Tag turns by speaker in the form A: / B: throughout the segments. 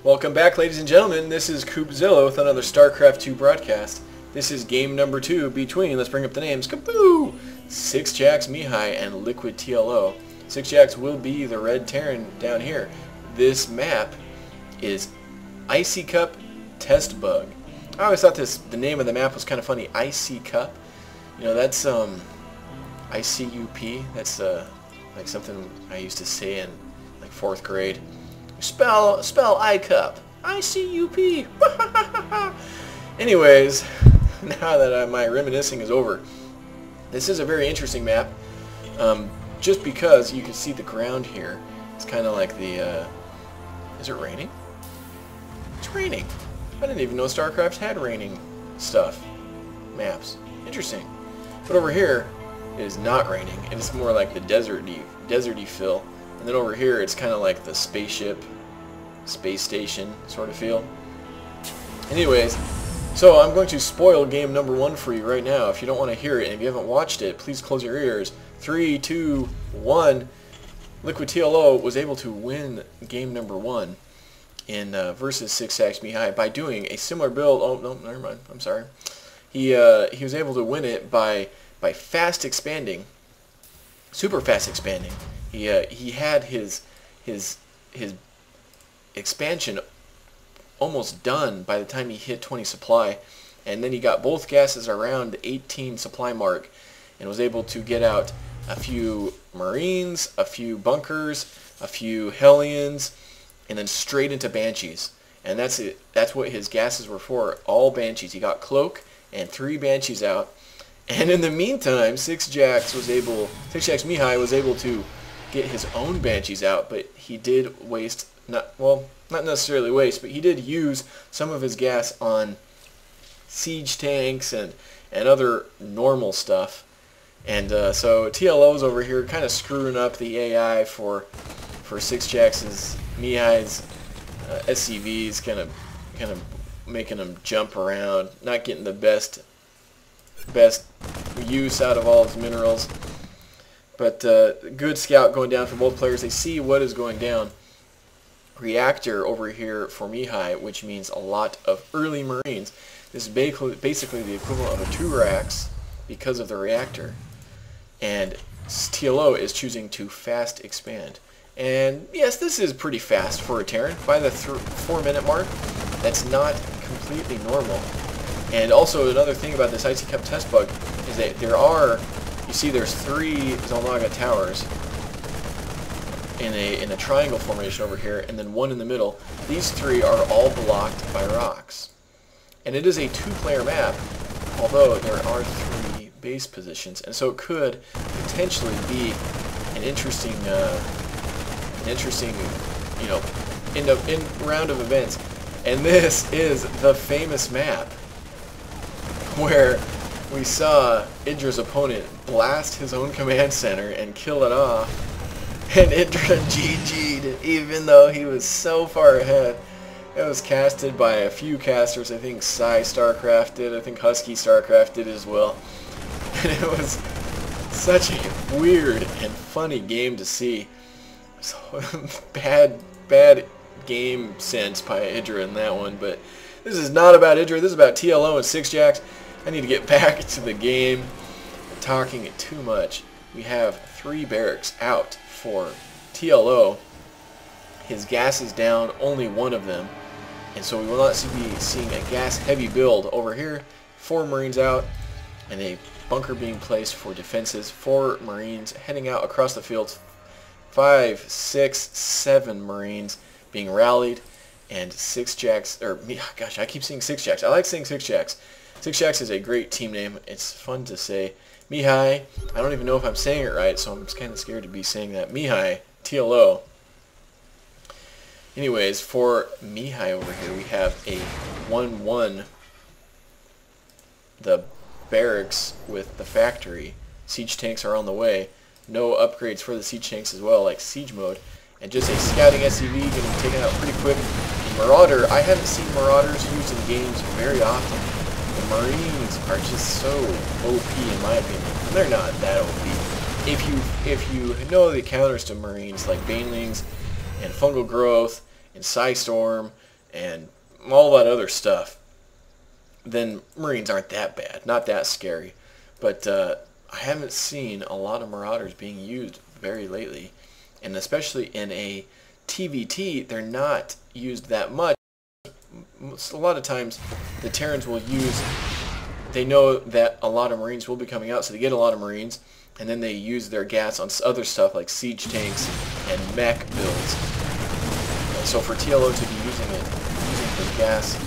A: Welcome back, ladies and gentlemen. This is Coopzilla with another StarCraft 2 broadcast. This is game number 2 between, let's bring up the names, Kaboo! Sixjax Mihai and Liquid TLO. Sixjax will be the red Terran down here. This map is Icy Cup Test Bug. I always thought the name of the map was kind of funny. Icy Cup. You know, that's ICUP. That's like something I used to say in like 4th grade. Spell I-Cup. I-C-U-P. Anyways, now that my reminiscing is over, this is a very interesting map. Just because you can see the ground here. It's kind of like the... is it raining? It's raining. I didn't even know StarCraft had raining stuff. Maps. Interesting. But over here, it is not raining. And it's more like the deserty feel. And then over here, it's kind of like the spaceship, space station sort of feel. Anyways, so I'm going to spoil game number 1 for you right now. If you don't want to hear it, and if you haven't watched it, please close your ears. 3, 2, 1. Liquid TLO was able to win game number 1 in versus Sixjax Mihai by doing a similar build. Oh no, never mind. I'm sorry. He was able to win it by fast expanding, super fast expanding. He had his expansion almost done by the time he hit 20 supply, and then he got both gases around the 18 supply mark and was able to get out a few Marines, a few bunkers, a few Hellions, and then straight into Banshees. And that's it. That's what his gases were for, all Banshees. He got Cloak and 3 Banshees out. And in the meantime, Sixjax Mihai was able to get his own Banshees out, but he did waste, not necessarily waste, but he did use some of his gas on siege tanks and other normal stuff. And so TLO's over here kind of screwing up the AI for Sixjax's Mihai's SCVs, kind of making them jump around, not getting the best use out of all his minerals. But good scout going down for both players. They see what is going down. Reactor over here for Mihai, which means a lot of early Marines. This is basically the equivalent of a 2 racks because of the reactor. And TLO is choosing to fast expand. And yes, this is pretty fast for a Terran. By the 4-minute mark, that's not completely normal. And also another thing about this Icy Cup test bug is that there are, you see there's 3 Zalnaga towers in a triangle formation over here, and then 1 in the middle. These 3 are all blocked by rocks. And it is a 2-player map, although there are 3 base positions, and so it could potentially be an interesting you know, in round of events. And this is the famous map where we saw Idra's opponent blast his own command center and kill it off, and Idra GG'd even though he was so far ahead. It was casted by a few casters. I think Psy StarCraft did, I think Husky StarCraft did as well. And it was such a weird and funny game to see. So bad game sense by Idra in that one, but this is not about Idra. This is about TLO and Sixjax. I need to get back to the game. I'm talking it too much. We have 3 barracks out for TLO. His gas is down, only 1 of them, and so we will not be seeing a gas-heavy build over here. 4 Marines out, and a bunker being placed for defenses. 4 Marines heading out across the field. 5, 6, 7 Marines being rallied, and Sixjax, or gosh, I keep saying Sixjax. I like saying Sixjax. Sixjax is a great team name. It's fun to say. Mihai, I don't even know if I'm saying it right, so I'm just kind of scared to be saying that. Mihai, TLO. Anyways, for Mihai over here, we have a 1-1. The barracks with the factory. Siege tanks are on the way. No upgrades for the siege tanks as well, like siege mode. And just a scouting SCV getting taken out pretty quick. Marauder, I haven't seen Marauders used in games very often. The Marines are just so OP in my opinion. And they're not that OP. If you know the counters to Marines like Banelings and Fungal Growth and Psystorm, and all that other stuff, then Marines aren't that bad, not that scary. But I haven't seen a lot of Marauders being used very lately, and especially in a TVT, they're not used that much. A lot of times the Terrans will use, they know that a lot of Marines will be coming out, so they get a lot of Marines, and then they use their gas on other stuff like siege tanks and mech builds. So for TLO to be using the gas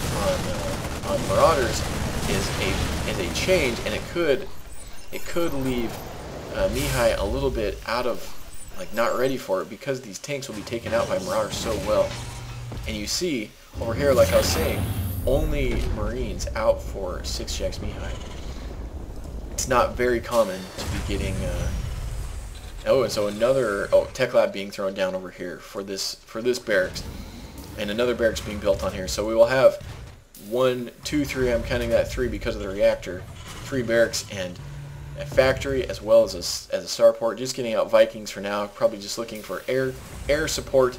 A: on Marauders is a change, and it could leave Mihai a little bit out of, like, not ready for it, because these tanks will be taken out by Marauders so well. And you see over here, like I was saying, only Marines out for 6-Jacks Mihai. It's not very common to be getting oh, and so another tech lab being thrown down over here for this barracks, and another barracks being built on here. So we will have 1, 2, 3. I'm counting that 3 because of the reactor. 3 barracks and a factory, as well as a starport. Just getting out Vikings for now. Probably just looking for air support.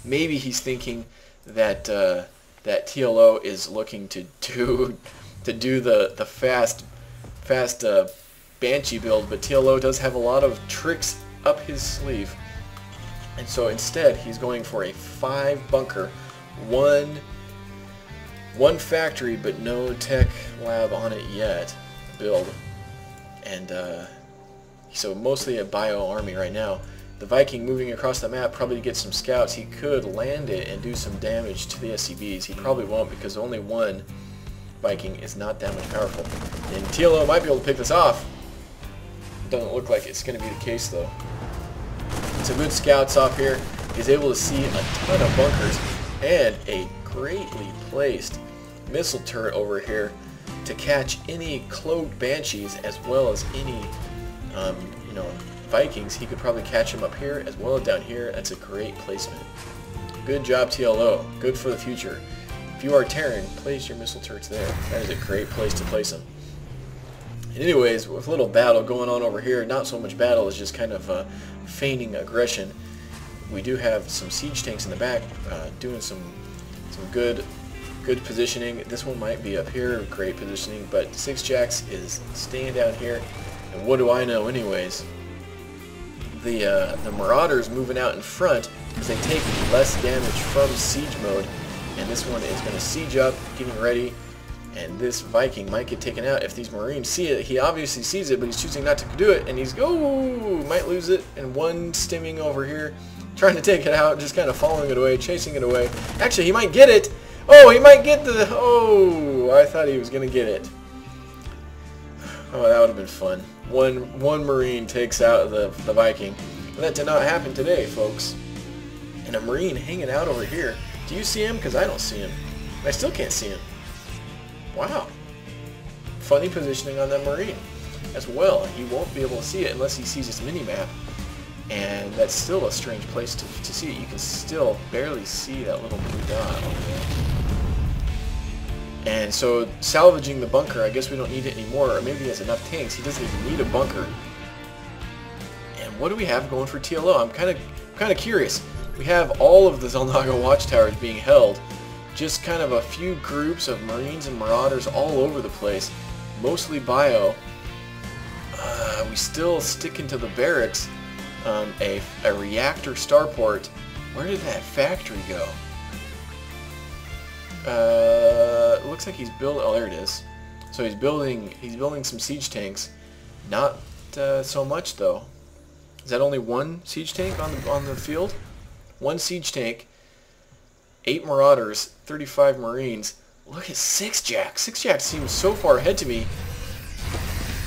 A: Maybe he's thinking that that TLO is looking to do the fast Banshee build, but TLO does have a lot of tricks up his sleeve, and so instead he's going for a 5 bunker, one factory, but no tech lab on it yet build, and so mostly a bio army right now. The Viking moving across the map probably to get some scouts. He could land it and do some damage to the SCVs. He probably won't, because only one Viking is not that much powerful. And TLO might be able to pick this off. Doesn't look like it's going to be the case, though. Some good scouts off here. He's able to see a ton of bunkers and a greatly placed missile turret over here to catch any cloaked Banshees, as well as any Vikings. He could probably catch them up here as well as down here. That's a great placement. Good job, TLO. Good for the future. If you are Terran, place your missile turrets there. That is a great place to place them. Anyways, with a little battle going on over here, not so much battle, it's just kind of feigning aggression. We do have some siege tanks in the back doing some good positioning. This one might be up here, great positioning, but 6-Jacks is staying down here. And what do I know anyways? The Marauders moving out in front because they take less damage from siege mode, and this one is going to siege up, getting ready, and this Viking might get taken out if these Marines see it. He obviously sees it, but he's choosing not to do it, and he's might lose it, and one stimming over here, trying to take it out, just kind of following it away, chasing it away. Actually, he might get it. Oh, he might get the... Oh, I thought he was going to get it. Oh, that would have been fun. One Marine takes out the Viking. But that did not happen today, folks. And a Marine hanging out over here. Do you see him? Because I don't see him. I still can't see him. Wow. Funny positioning on that Marine as well. He won't be able to see it unless he sees his mini-map. And that's still a strange place to see it. You can still barely see that little blue dot over there. And so salvaging the bunker, I guess we don't need it anymore, or maybe he has enough tanks. He doesn't even need a bunker. And what do we have going for TLO? I'm kind of curious. We have all of the Zelnaga watchtowers being held, just kind of a few groups of Marines and Marauders all over the place, mostly bio. We still sticking to the barracks. A reactor starport. Where did that factory go? It looks like he's building. Oh, there it is. So he's building some siege tanks. Not so much though. Is that only one siege tank on the field? One siege tank, 8 Marauders, 35 Marines. Look at 6-Jack. 6-Jack seems so far ahead to me.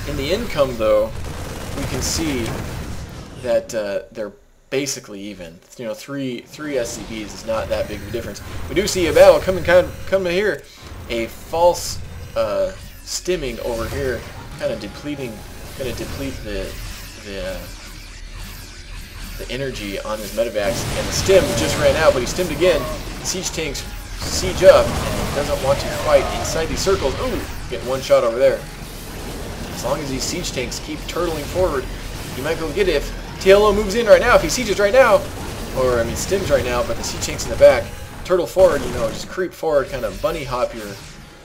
A: In the income though, we can see that they're basically even. You know, three SCBs is not that big of a difference. We do see a battle coming here. A false stimming over here, kind of deplete the energy on his medevacs, and the stim just ran out, but he stimmed again. Siege tanks siege up, and he doesn't want to fight inside these circles. Ooh, getting one shot over there. As long as these siege tanks keep turtling forward, he might be able to get it. If TLO moves in right now, if he sieges right now, or I mean stims right now, but the siege tanks in the back turtle forward, you know, just creep forward, kind of bunny hop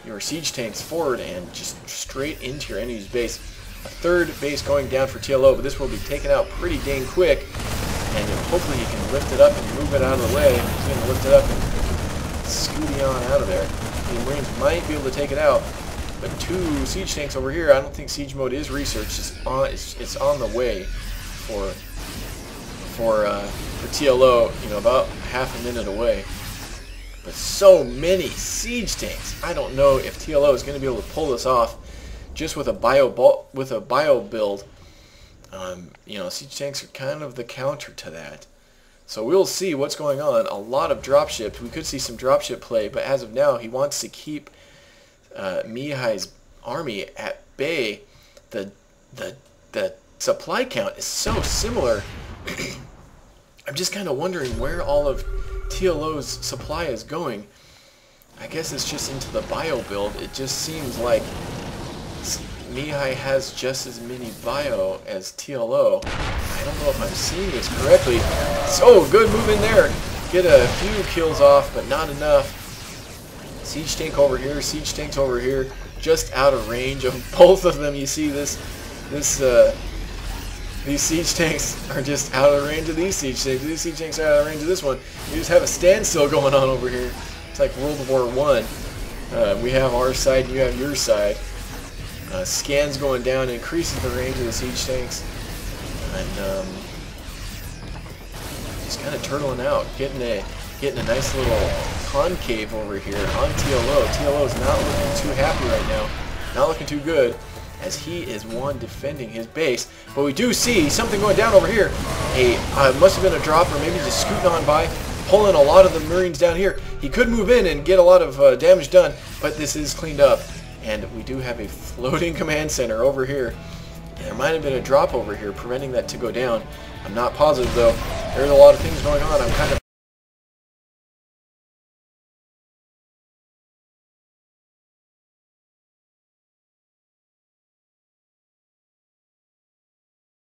A: your siege tanks forward and just straight into your enemy's base. A third base going down for TLO, but this will be taken out pretty dang quick. And hopefully he can lift it up and move it out of the way. He's going to lift it up and scooty on out of there. The Marines might be able to take it out. But 2 siege tanks over here. I don't think siege mode is researched. It's on the way for TLO. You know, about half a minute away. But so many siege tanks. I don't know if TLO is going to be able to pull this off just with a bio build. You know, siege tanks are kind of the counter to that. So we'll see what's going on. A lot of dropships. We could see some dropship play, but as of now, he wants to keep Mihai's army at bay. The supply count is so similar. I'm just kind of wondering where all of TLO's supply is going. I guess it's just into the bio build. It just seems like Mihai has just as many bio as TLO. I don't know if I'm seeing this correctly. So good move in there. Get a few kills off, but not enough. Siege tank over here, siege tanks over here, just out of range of both of them. You see these siege tanks are just out of range of these siege tanks. These siege tanks are out of range of this one. You just have a standstill going on over here. It's like World War I. We have our side, you have your side. Scans going down increases the range of the siege tanks, and just kind of turtling out, getting a nice little concave over here on TLO. TLO is not looking too happy right now, not looking too good, as he is one defending his base. But we do see something going down over here. Must have been a drop, or maybe just scooting on by, pulling a lot of the Marines down here. He could move in and get a lot of damage done, but this is cleaned up. And we do have a floating command center over here. And there might have been a drop over here preventing that to go down. I'm not positive though. There's a lot of things going on. I'm kind of